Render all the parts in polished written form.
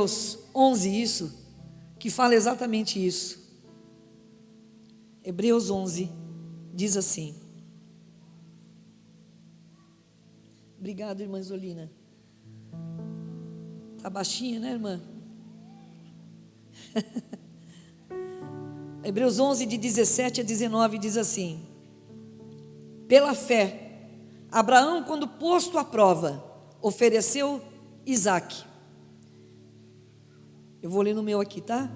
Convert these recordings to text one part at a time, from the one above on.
Hebreus 11 isso, que fala exatamente isso. Hebreus 11 diz assim. Obrigado, irmã Zolina. Está baixinha, né, irmã? Hebreus 11, de 17 a 19, diz assim: pela fé, Abraão, quando posto à prova, ofereceu Isaque. Eu vou ler no meu aqui, tá?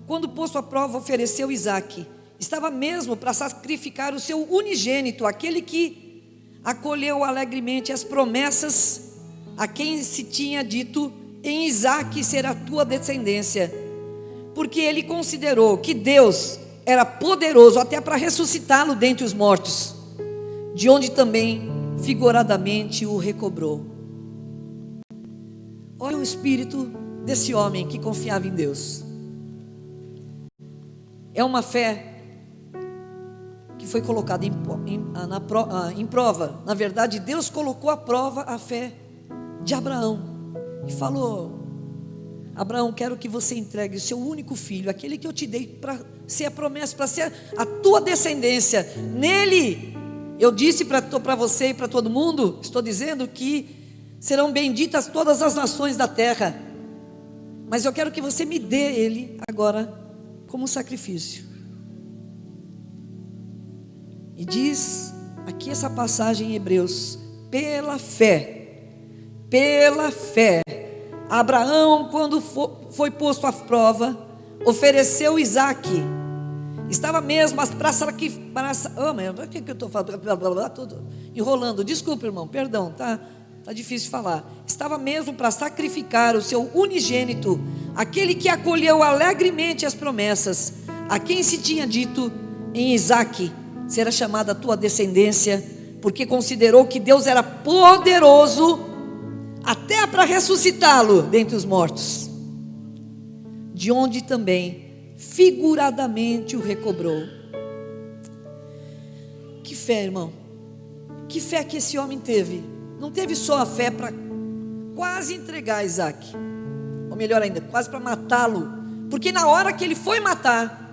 Quando posto à prova, ofereceu Isaque. Estava mesmo para sacrificar o seu unigênito, aquele que acolheu alegremente as promessas, a quem se tinha dito: em Isaque será tua descendência, porque ele considerou que Deus era poderoso até para ressuscitá-lo dentre os mortos, de onde também figuradamente o recobrou. Olha o espírito desse homem que confiava em Deus. É uma fé que foi colocada em prova. Na verdade, Deus colocou à prova a fé de Abraão e falou: Abraão, quero que você entregue o seu único filho, aquele que eu te dei para ser a promessa, para ser a tua descendência. Nele, eu disse para você e para todo mundo, estou dizendo que serão benditas todas as nações da terra, mas eu quero que você me dê ele agora como sacrifício. E diz aqui essa passagem em Hebreus: pela fé, Abraão, quando foi posto à prova, ofereceu Isaque. Estava mesmo para sacrificar. O que eu estou falando? Tudo enrolando. Desculpa, irmão, perdão, tá difícil falar. Estava mesmo para sacrificar o seu unigênito, aquele que acolheu alegremente as promessas, a quem se tinha dito: em Isaque será chamada a tua descendência, porque considerou que Deus era poderoso até para ressuscitá-lo dentre os mortos, de onde também figuradamente o recobrou. Que fé, irmão, que fé que esse homem teve. Não teve só a fé para quase entregar Isaque, ou melhor ainda, quase para matá-lo, porque na hora que ele foi matar,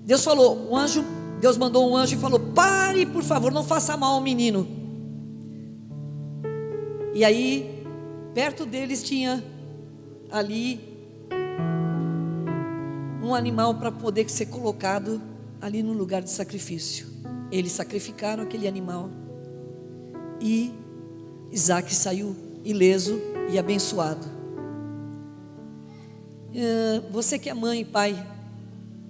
Deus mandou um anjo e falou: pare, por favor, não faça mal ao menino. E aí, perto deles tinha ali um animal para poder ser colocado ali no lugar de sacrifício. Eles sacrificaram aquele animal e Isaque saiu ileso e abençoado. Você que é mãe e pai,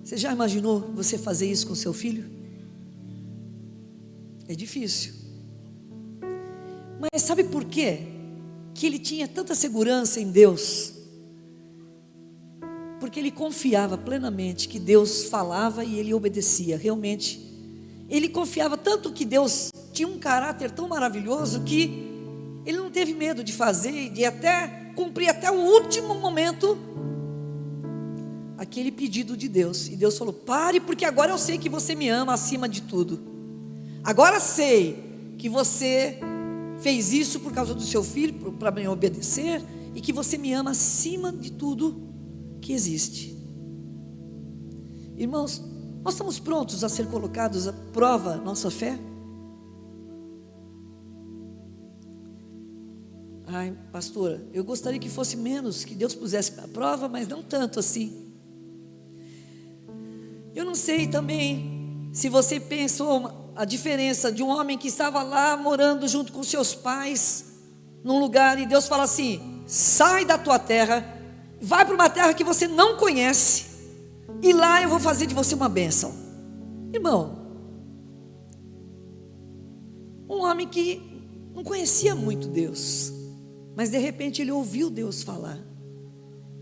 você já imaginou você fazer isso com seu filho? É difícil. Mas sabe por quê que ele tinha tanta segurança em Deus? Porque ele confiava plenamente que Deus falava e ele obedecia. Realmente, ele confiava tanto que Deus tinha um caráter tão maravilhoso que ele não teve medo de fazer e de até cumprir até o último momento aquele pedido de Deus. E Deus falou: pare, porque agora eu sei que você me ama acima de tudo. Agora sei que você fez isso por causa do seu filho, para me obedecer, e que você me ama acima de tudo que existe. Irmãos, nós estamos prontos a ser colocados à prova nossa fé? Ai, pastora, eu gostaria que fosse menos, que Deus pusesse à prova, mas não tanto assim. Eu não sei também se você pensou a diferença de um homem que estava lá morando junto com seus pais num lugar, e Deus fala assim: sai da tua terra, vai para uma terra que você não conhece, e lá eu vou fazer de você uma bênção. Irmão, um homem que não conhecia muito Deus, mas de repente ele ouviu Deus falar,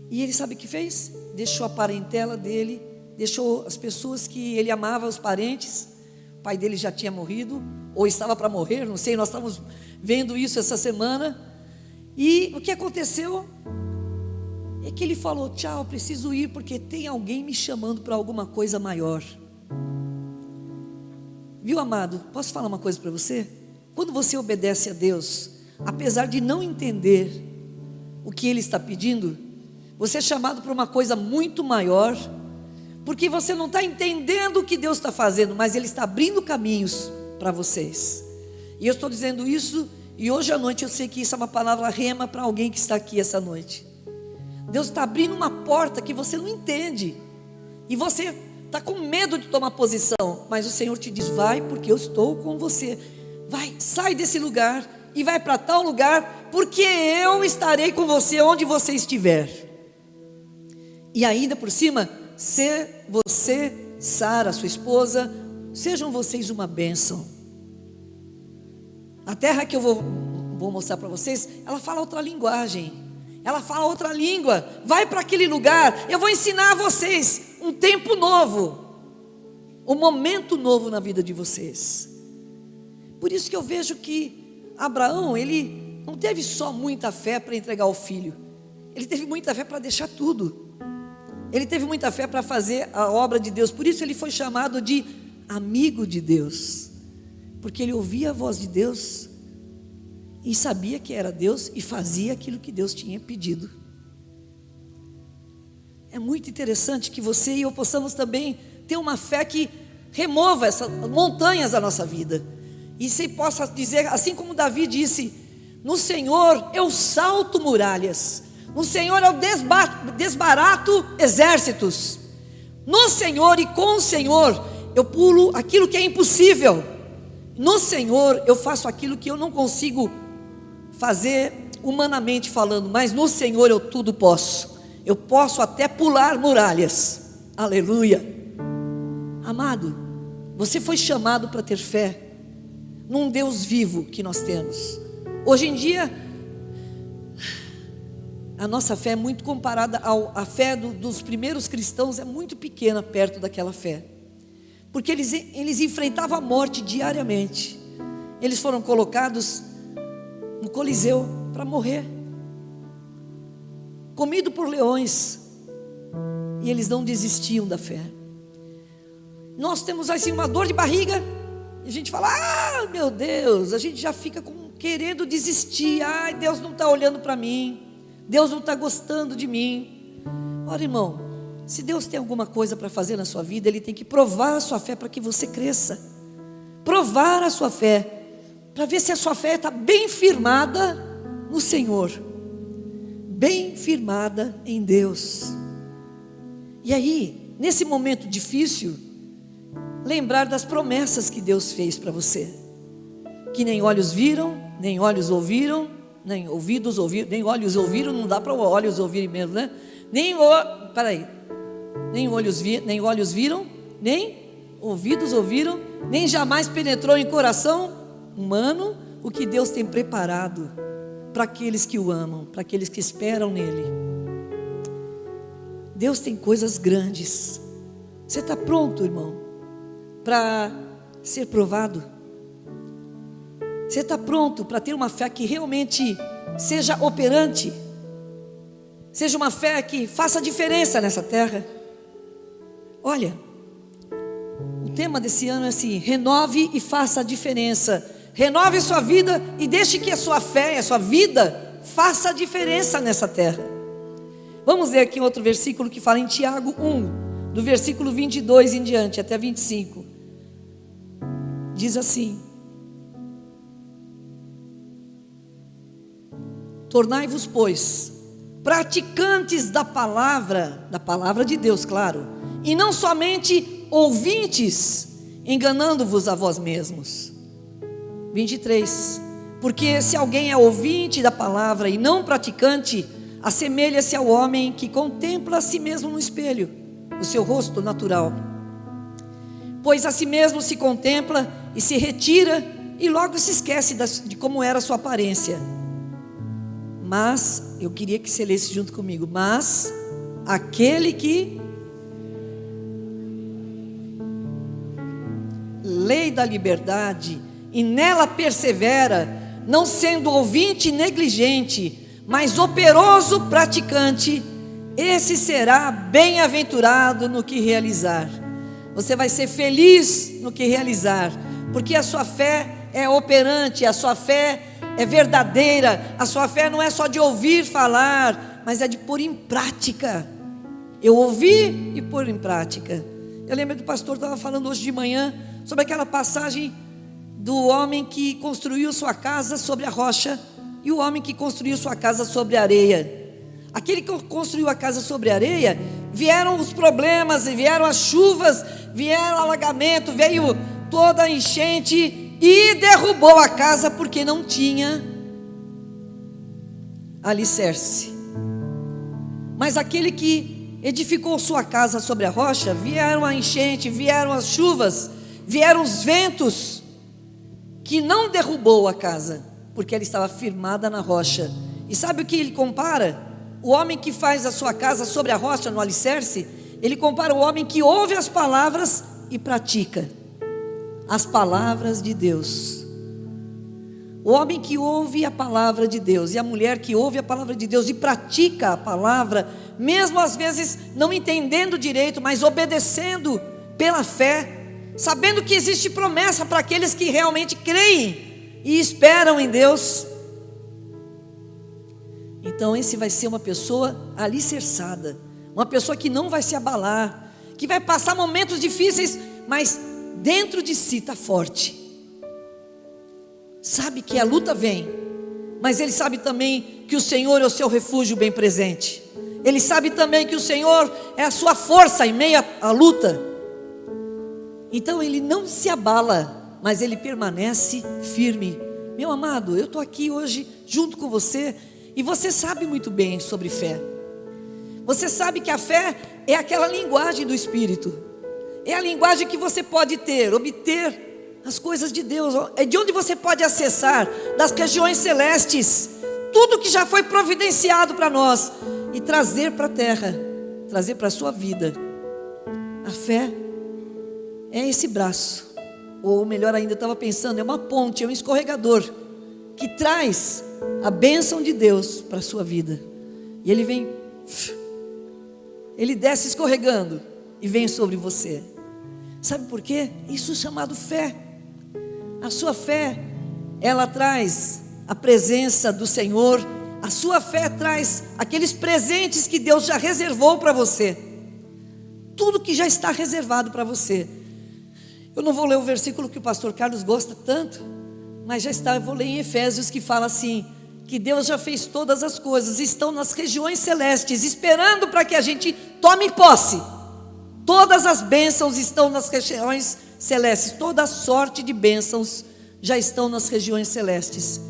e ele sabe o que fez? Deixou a parentela dele, deixou as pessoas que ele amava, os parentes. O pai dele já tinha morrido, ou estava para morrer, não sei, nós estamos vendo isso essa semana. E o que aconteceu é que ele falou: tchau, preciso ir, porque tem alguém me chamando para alguma coisa maior. Viu, amado, posso falar uma coisa para você? Quando você obedece a Deus, apesar de não entender o que Ele está pedindo, Você é chamado para uma coisa muito maior, porque você não está entendendo o que Deus está fazendo, mas Ele está abrindo caminhos para vocês. E eu estou dizendo isso, e hoje à noite eu sei que isso é uma palavra rema para alguém que está aqui essa noite. Deus está abrindo uma porta que você não entende, e você está com medo de tomar posição, mas o Senhor te diz: vai, porque eu estou com você. Vai, sai desse lugar e vai para tal lugar, porque eu estarei com você onde você estiver. E ainda por cima, se você, Sara, sua esposa, sejam vocês uma bênção. A terra que eu vou mostrar para vocês, ela fala outra linguagem, ela fala outra língua. Vai para aquele lugar, eu vou ensinar a vocês um tempo novo, um momento novo na vida de vocês. Por isso que eu vejo que Abraão, ele não teve só muita fé para entregar o filho, ele teve muita fé para deixar tudo. Ele teve muita fé para fazer a obra de Deus. Por isso ele foi chamado de amigo de Deus, porque ele ouvia a voz de Deus e sabia que era Deus e fazia aquilo que Deus tinha pedido. É muito interessante que você e eu possamos também ter uma fé que remova essas montanhas da nossa vida, e você possa dizer, assim como Davi disse: no Senhor eu salto muralhas, no Senhor eu desbarato exércitos, no Senhor e com o Senhor eu pulo aquilo que é impossível, no Senhor eu faço aquilo que eu não consigo fazer humanamente falando, mas no Senhor eu tudo posso. Eu posso até pular muralhas. Aleluia. Amado, você foi chamado para ter fé num Deus vivo que nós temos. Hoje em dia, a nossa fé é muito comparada à fé dos primeiros cristãos, é muito pequena perto daquela fé, porque eles enfrentavam a morte diariamente. Eles foram colocados no Coliseu para morrer, comido por leões, e eles não desistiam da fé. Nós temos assim uma dor de barriga, e a gente fala: ah, meu Deus, a gente já fica querendo desistir. Ai, Deus não está olhando para mim, Deus não está gostando de mim. Ora, irmão, se Deus tem alguma coisa para fazer na sua vida, Ele tem que provar a sua fé para que você cresça. Provar a sua fé, para ver se a sua fé está bem firmada no Senhor, bem firmada em Deus. E aí, nesse momento difícil, lembrar das promessas que Deus fez para você, que nem olhos viram, nem olhos ouviram, nem ouvidos ouviram, nem olhos ouviram, não dá para olhos ouvirem mesmo, né? Nem olhos viram, nem ouvidos ouviram, nem jamais penetrou em coração humano o que Deus tem preparado para aqueles que o amam, para aqueles que esperam nele. Deus tem coisas grandes. Você está pronto, irmão, para ser provado? Você está pronto para ter uma fé que realmente seja operante? Seja uma fé que faça diferença nessa terra? Olha, o tema desse ano é assim: renove e faça a diferença. Renove a sua vida e deixe que a sua fé, a sua vida faça a diferença nessa terra. Vamos ler aqui outro versículo que fala em Tiago 1, do versículo 22 em diante até 25. Diz assim: tornai-vos, pois, praticantes da palavra de Deus, claro, e não somente ouvintes, enganando-vos a vós mesmos. 23. Porque se alguém é ouvinte da palavra e não praticante, assemelha-se ao homem que contempla a si mesmo no espelho, o seu rosto natural. Pois a si mesmo se contempla e se retira, e logo se esquece de como era a sua aparência. Mas, eu queria que você lesse junto comigo: mas aquele que lei da liberdade e nela persevera, não sendo ouvinte negligente, mas operoso praticante, esse será bem-aventurado no que realizar. Você vai ser feliz no que realizar, porque a sua fé é operante, a sua fé é verdadeira, a sua fé não é só de ouvir falar, mas é de pôr em prática. Eu ouvi e pôr em prática. Eu lembro que o pastor estava falando hoje de manhã sobre aquela passagem do homem que construiu sua casa sobre a rocha e o homem que construiu sua casa sobre a areia. Aquele que construiu a casa sobre a areia, vieram os problemas, vieram as chuvas, vieram o alagamento, veio toda a enchente e derrubou a casa porque não tinha alicerce. Mas aquele que edificou sua casa sobre a rocha, vieram a enchente, vieram as chuvas, vieram os ventos, que não derrubou a casa, porque ela estava firmada na rocha. E sabe o que ele compara? O homem que faz a sua casa sobre a rocha, no alicerce, ele compara o homem que ouve as palavras e pratica as palavras de Deus. O homem que ouve a palavra de Deus e a mulher que ouve a palavra de Deus e pratica a palavra, mesmo às vezes não entendendo direito, mas obedecendo pela fé, sabendo que existe promessa para aqueles que realmente creem e esperam em Deus. Então esse vai ser uma pessoa alicerçada, uma pessoa que não vai se abalar, que vai passar momentos difíceis, mas dentro de si está forte. Sabe que a luta vem, mas ele sabe também que o Senhor é o seu refúgio bem presente. Ele sabe também que o Senhor é a sua força em meio à luta. Então ele não se abala, mas ele permanece firme. Meu amado, eu estou aqui hoje junto com você, e você sabe muito bem sobre fé. Você sabe que a fé é aquela linguagem do Espírito, é a linguagem que você pode obter as coisas de Deus, é de onde você pode acessar, das regiões celestes, tudo que já foi providenciado para nós, e trazer para a terra, trazer para a sua vida. A fé é esse braço, ou melhor ainda, eu estava pensando, é uma ponte, é um escorregador, que traz a bênção de Deus para a sua vida. E ele vem, ele desce escorregando e vem sobre você. Sabe por quê? Isso é chamado fé. A sua fé, ela traz a presença do Senhor. A sua fé traz aqueles presentes que Deus já reservou para você. Tudo que já está reservado para você. Eu não vou ler o versículo que o pastor Carlos gosta tanto, mas já está, eu vou ler em Efésios, que fala assim, que Deus já fez todas as coisas, estão nas regiões celestes, esperando para que a gente tome posse. Todas as bênçãos estão nas regiões celestes, toda a sorte de bênçãos já estão nas regiões celestes,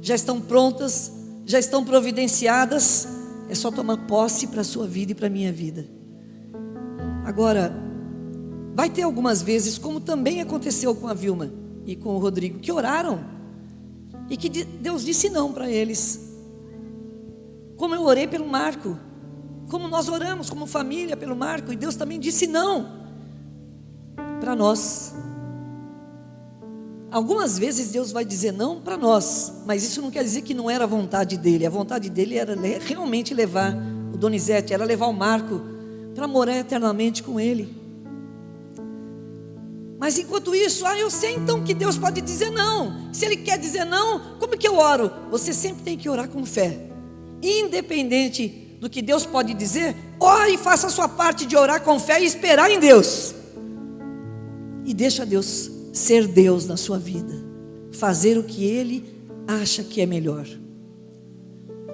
já estão prontas, já estão providenciadas, é só tomar posse para a sua vida e para a minha vida. Agora, vai ter algumas vezes, como também aconteceu com a Vilma e com o Rodrigo, que oraram e que Deus disse não para eles, como eu orei pelo Marco, como nós oramos como família pelo Marco, e Deus também disse não para nós. Algumas vezes Deus vai dizer não para nós, mas isso não quer dizer que não era a vontade dele. A vontade dele era realmente levar o Donizete, era levar o Marco para morar eternamente com ele. Mas enquanto isso, eu sei então que Deus pode dizer não. Se Ele quer dizer não, como que eu oro? Você sempre tem que orar com fé, independente do que Deus pode dizer. Ore e faça a sua parte de orar com fé e esperar em Deus, e deixa Deus ser Deus na sua vida, fazer o que Ele acha que é melhor.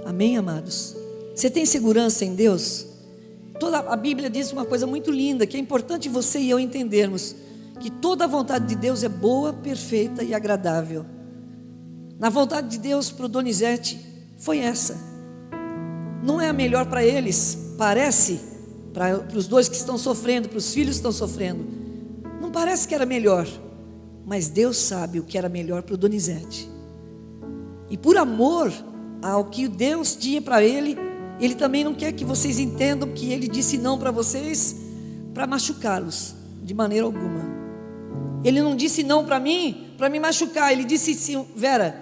Amém, amados? Você tem segurança em Deus? A Bíblia diz uma coisa muito linda, que é importante você e eu entendermos, que toda a vontade de Deus é boa, perfeita e agradável. Na vontade de Deus para o Donizete foi essa. Não é a melhor para eles, parece, para os dois que estão sofrendo, para os filhos que estão sofrendo, não parece que era melhor, mas Deus sabe o que era melhor para o Donizete. E por amor ao que Deus tinha para ele, Ele também não quer que vocês entendam que Ele disse não para vocês para machucá-los, de maneira alguma. Ele não disse não para mim, para me machucar. Ele disse sim, Vera,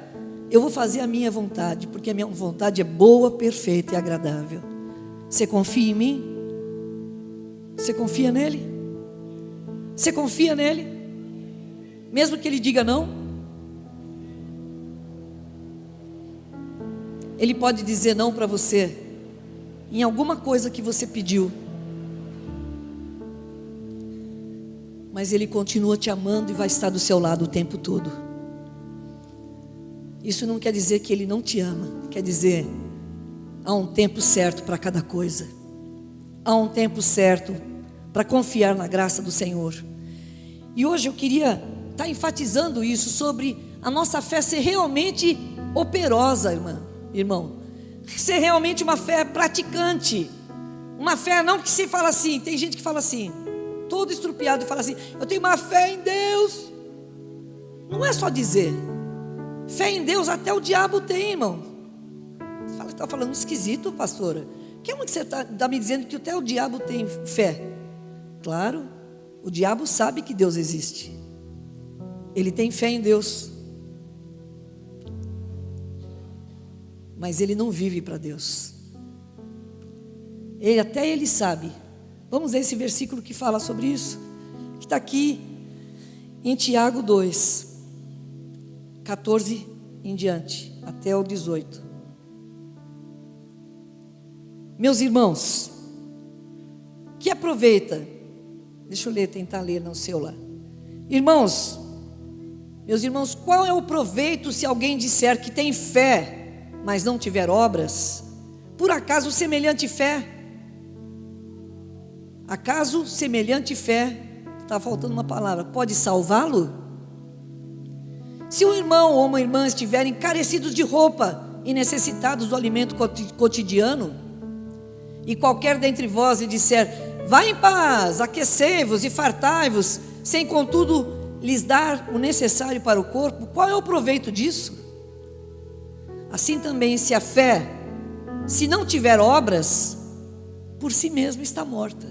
eu vou fazer a minha vontade, porque a minha vontade é boa, perfeita e agradável. Você confia em mim? Você confia nele? Você confia nele? Mesmo que ele diga não? Ele pode dizer não para você, em alguma coisa que você pediu, mas Ele continua te amando e vai estar do seu lado o tempo todo. Isso não quer dizer que Ele não te ama, quer dizer, há um tempo certo para cada coisa, há um tempo certo para confiar na graça do Senhor. E hoje eu queria estar enfatizando isso, sobre a nossa fé ser realmente operosa, irmão, ser realmente uma fé praticante, uma fé não que se fala assim. Tem gente que fala assim, todo estrupiado, e fala assim: eu tenho uma fé em Deus. Não é só dizer, fé em Deus até o diabo tem, irmão. Você fala, está falando esquisito, pastora. Como que você está me dizendo que até o diabo tem fé? Claro, o diabo sabe que Deus existe, ele tem fé em Deus, mas ele não vive para Deus. Até ele sabe. Vamos ver esse versículo que fala sobre isso, que está aqui em Tiago 2, 14 em diante, até o 18. Meus irmãos, que aproveita, deixa eu tentar ler no seu lá. Irmãos, meus irmãos, qual é o proveito se alguém disser que tem fé, mas não tiver obras? Por acaso semelhante fé, está faltando uma palavra, pode salvá-lo? Se um irmão ou uma irmã estiverem carecidos de roupa e necessitados do alimento cotidiano, e qualquer dentre vós lhe disser: vá em paz, aquecei-vos e fartai-vos, sem contudo lhes dar o necessário para o corpo, qual é o proveito disso? Assim também, se a fé, se não tiver obras, por si mesma está morta.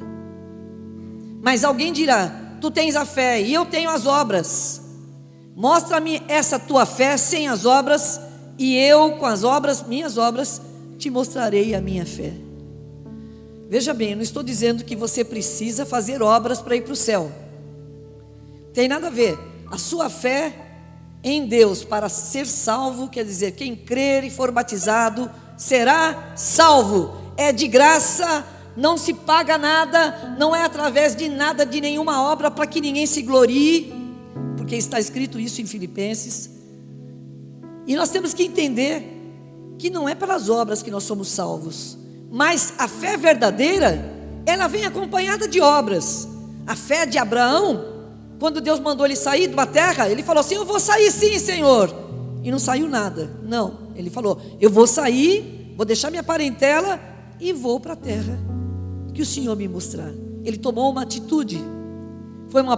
Mas alguém dirá: tu tens a fé e eu tenho as obras. Mostra-me essa tua fé sem as obras, e eu com as obras, minhas obras, te mostrarei a minha fé. Veja bem, eu não estou dizendo que você precisa fazer obras para ir para o céu. Tem nada a ver. A sua fé em Deus para ser salvo, quer dizer, quem crer e for batizado será salvo. É de graça, não se paga nada, não é através de nada, de nenhuma obra, para que ninguém se glorie, porque está escrito isso em Filipenses. E nós temos que entender que não é pelas obras que nós somos salvos, mas a fé verdadeira, ela vem acompanhada de obras. A fé de Abraão, quando Deus mandou ele sair de uma terra, ele falou assim: eu vou sair sim, Senhor. E não saiu nada. Não, ele falou: eu vou sair, vou deixar minha parentela e vou para a terra que o Senhor me mostrar. Ele tomou uma atitude. Foi uma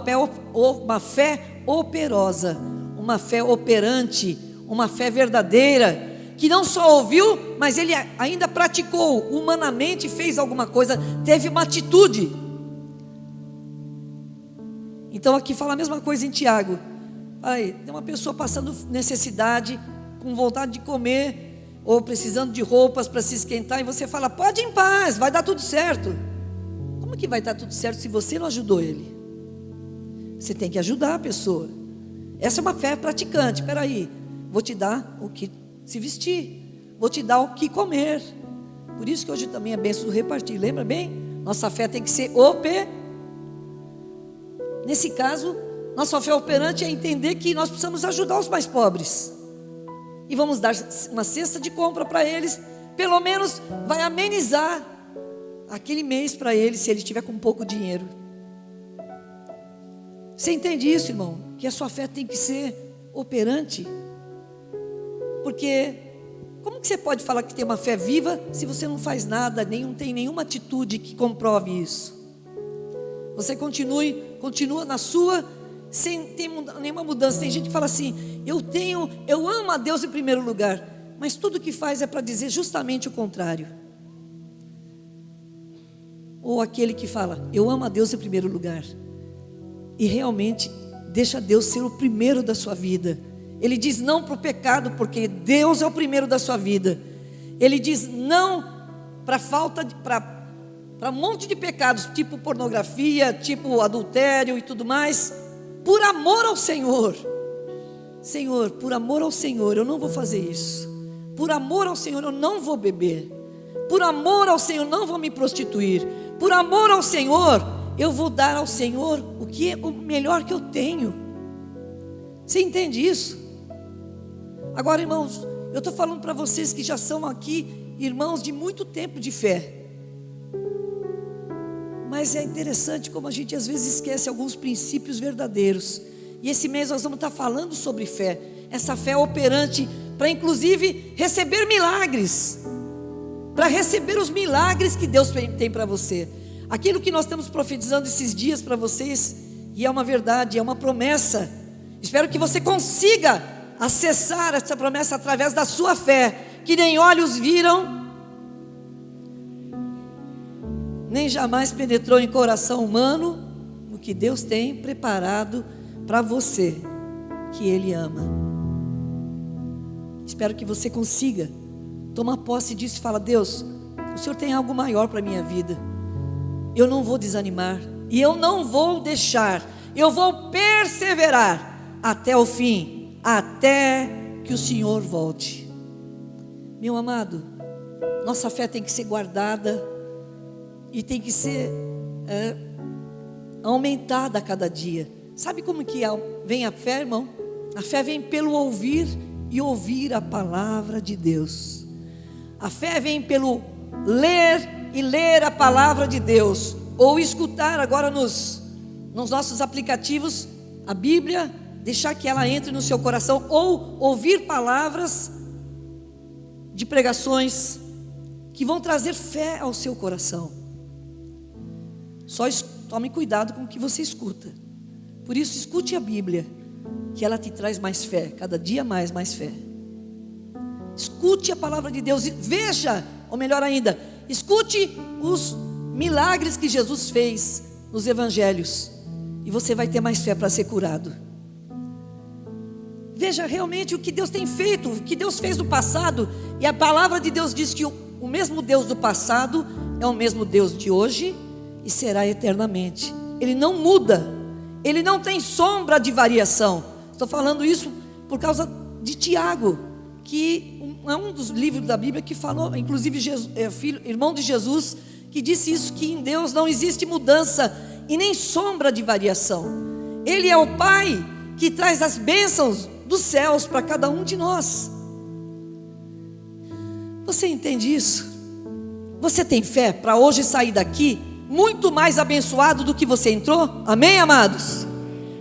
fé operosa, uma fé operante, uma fé verdadeira, que não só ouviu, mas ele ainda praticou, humanamente fez alguma coisa, teve uma atitude. Então aqui fala a mesma coisa em Tiago. Aí, tem uma pessoa passando necessidade, com vontade de comer, ou precisando de roupas para se esquentar, e você fala: pode ir em paz, vai dar tudo certo. Como que vai dar tudo certo se você não ajudou ele? Você tem que ajudar a pessoa. Essa é uma fé praticante. Espera aí, vou te dar o que se vestir, vou te dar o que comer. Por isso que hoje também é bênção do repartir. Lembra bem? Nossa fé tem que ser Nesse caso, nossa fé operante é entender que nós precisamos ajudar os mais pobres, e vamos dar uma cesta de compra para eles. Pelo menos vai amenizar aquele mês para eles, se ele estiver com pouco dinheiro. Você entende isso, irmão? Que a sua fé tem que ser operante. Porque como que você pode falar que tem uma fé viva se você não faz nada, não tem nenhuma atitude que comprove isso? Você continua na sua, sem ter nenhuma mudança. Tem gente que fala assim: eu amo a Deus em primeiro lugar, mas tudo que faz é para dizer justamente o contrário. Ou aquele que fala: eu amo a Deus em primeiro lugar, e realmente deixa Deus ser o primeiro da sua vida. Ele diz não para o pecado, porque Deus é o primeiro da sua vida. Ele diz não para um monte de pecados, tipo pornografia, tipo adultério e tudo mais, por amor ao Senhor. Senhor, por amor ao Senhor eu não vou fazer isso. Por amor ao Senhor eu não vou beber. Por amor ao Senhor, não vou me prostituir. Por amor ao Senhor, eu vou dar ao Senhor o melhor que eu tenho. Você entende isso? Agora, irmãos, eu estou falando para vocês que já são aqui irmãos de muito tempo de fé. Mas é interessante como a gente às vezes esquece alguns princípios verdadeiros. E esse mês nós vamos estar falando sobre fé. Essa fé operante para inclusive receber milagres. Para receber os milagres que Deus tem para você. Aquilo que nós estamos profetizando esses dias para vocês, e é uma verdade, é uma promessa. Espero que você consiga acessar essa promessa através da sua fé, que nem olhos viram, nem jamais penetrou em coração humano o que Deus tem preparado para você, que Ele ama. Espero que você consiga tomar posse disso e falar: Deus, o Senhor tem algo maior para a minha vida. Eu não vou desanimar, e eu não vou deixar, eu vou perseverar até o fim, até que o Senhor volte. Meu amado, nossa fé tem que ser guardada e tem que ser aumentada a cada dia. Sabe como que vem a fé, irmão? A fé vem pelo ouvir e ouvir a palavra de Deus. A fé vem pelo ler e ler a palavra de Deus, ou escutar agora nos nossos aplicativos a Bíblia, deixar que ela entre no seu coração, ou ouvir palavras de pregações que vão trazer fé ao seu coração. Só tome cuidado com o que você escuta. Por isso, escute a Bíblia, que ela te traz mais fé, cada dia mais fé. Escute a palavra de Deus e veja, ou melhor ainda, escute os milagres que Jesus fez nos evangelhos, e você vai ter mais fé para ser curado. Veja realmente o que Deus tem feito, o que Deus fez no passado, e a palavra de Deus diz que o mesmo Deus do passado é o mesmo Deus de hoje e será eternamente. Ele não muda, Ele não tem sombra de variação. Estou falando isso por causa de Tiago, que é um dos livros da Bíblia que falou, inclusive irmão de Jesus, que disse isso, que em Deus não existe mudança e nem sombra de variação. Ele é o Pai que traz as bênçãos dos céus para cada um de nós. Você entende isso? Você tem fé para hoje sair daqui muito mais abençoado do que você entrou? Amém, amados?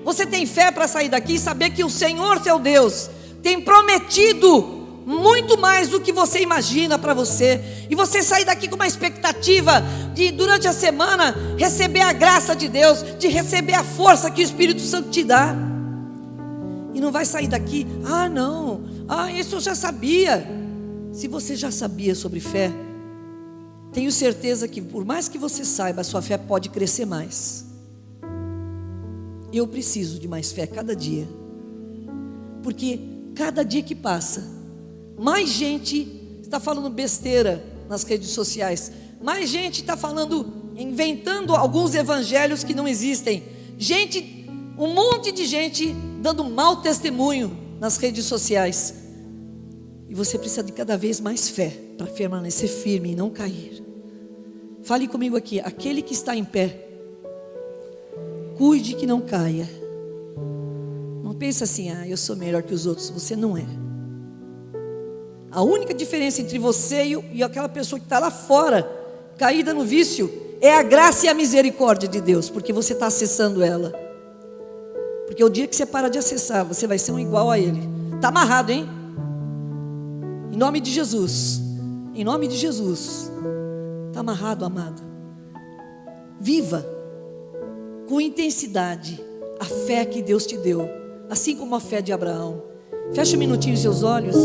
Você tem fé para sair daqui e saber que o Senhor, seu Deus, tem prometido muito mais do que você imagina para você, e você sair daqui com uma expectativa de, durante a semana, receber a graça de Deus, de receber a força que o Espírito Santo te dá, e não vai sair daqui: isso eu já sabia. Se você já sabia sobre fé, tenho certeza que por mais que você saiba, a sua fé pode crescer mais. Eu preciso de mais fé cada dia, porque cada dia que passa, mais gente está falando besteira nas redes sociais, mais gente está inventando alguns evangelhos que não existem, um monte de gente dando mau testemunho nas redes sociais, e você precisa de cada vez mais fé para permanecer firme e não cair. Fale comigo aqui: aquele que está em pé, cuide que não caia. Não pense assim: eu sou melhor que os outros. Você não é. A única diferença entre você e aquela pessoa que está lá fora, caída no vício, é a graça e a misericórdia de Deus, porque você está acessando ela. Porque o dia que você para de acessar, você vai ser um igual a Ele. Está amarrado, hein? Em nome de Jesus. Em nome de Jesus. Está amarrado, amado. Viva com intensidade a fé que Deus te deu, assim como a fé de Abraão. Feche um minutinho os seus olhos.